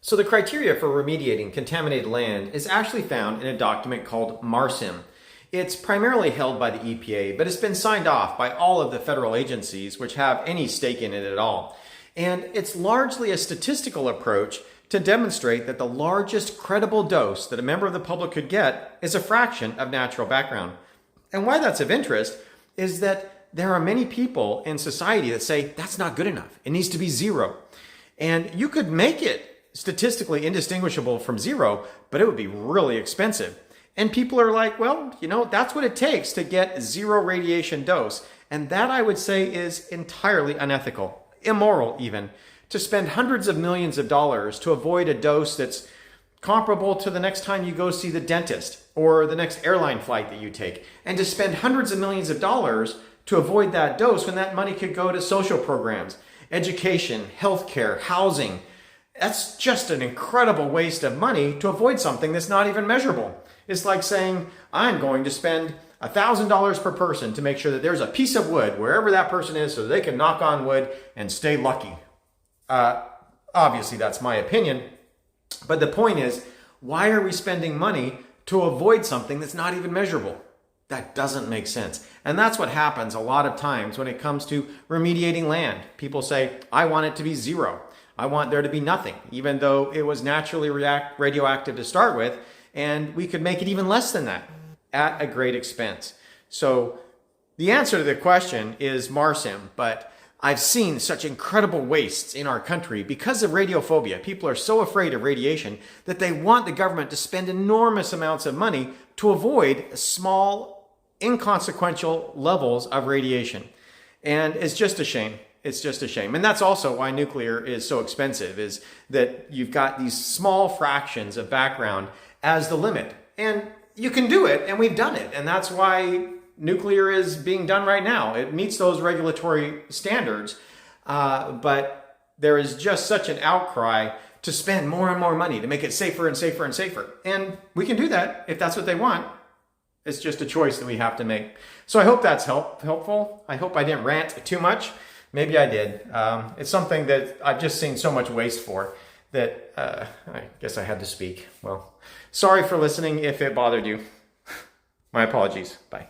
So the criteria for remediating contaminated land is actually found in a document called MARSIM. It's primarily held by the EPA, but it's been signed off by all of the federal agencies which have any stake in it at all. And it's largely a statistical approach to demonstrate that the largest credible dose that a member of the public could get is a fraction of natural background. And why that's of interest is that there are many people in society that say that's not good enough. It needs to be zero. And you could make it statistically indistinguishable from zero, but it would be really expensive. And people are like, well, that's what it takes to get zero radiation dose. And that, I would say, is entirely unethical, immoral even, to spend hundreds of millions of dollars to avoid a dose that's comparable to the next time you go see the dentist or the next airline flight that you take, and to spend hundreds of millions of dollars to avoid that dose when that money could go to social programs, education, healthcare, housing. That's just an incredible waste of money to avoid something that's not even measurable. It's like saying, I'm going to spend $1,000 per person to make sure that there's a piece of wood wherever that person is so they can knock on wood and stay lucky. Obviously, that's my opinion. But the point is, why are we spending money to avoid something that's not even measurable? That doesn't make sense. And that's what happens a lot of times when it comes to remediating land. People say, I want it to be zero. I want there to be nothing, even though it was naturally radioactive to start with, and we could make it even less than that at a great expense. So the answer to the question is MARSIM, but I've seen such incredible wastes in our country because of radiophobia. People are so afraid of radiation that they want the government to spend enormous amounts of money to avoid small, inconsequential levels of radiation. And it's just a shame. It's just a shame. And that's also why nuclear is so expensive, is that you've got these small fractions of background as the limit. And you can do it, and we've done it. And that's why nuclear is being done right now. It meets those regulatory standards, but there is just such an outcry to spend more and more money to make it safer and safer and safer. And we can do that if that's what they want. It's just a choice that we have to make. So I hope that's helpful. I hope I didn't rant too much. Maybe I did. It's something that I've just seen so much waste for that I guess I had to speak. Well, sorry for listening if it bothered you. My apologies. Bye.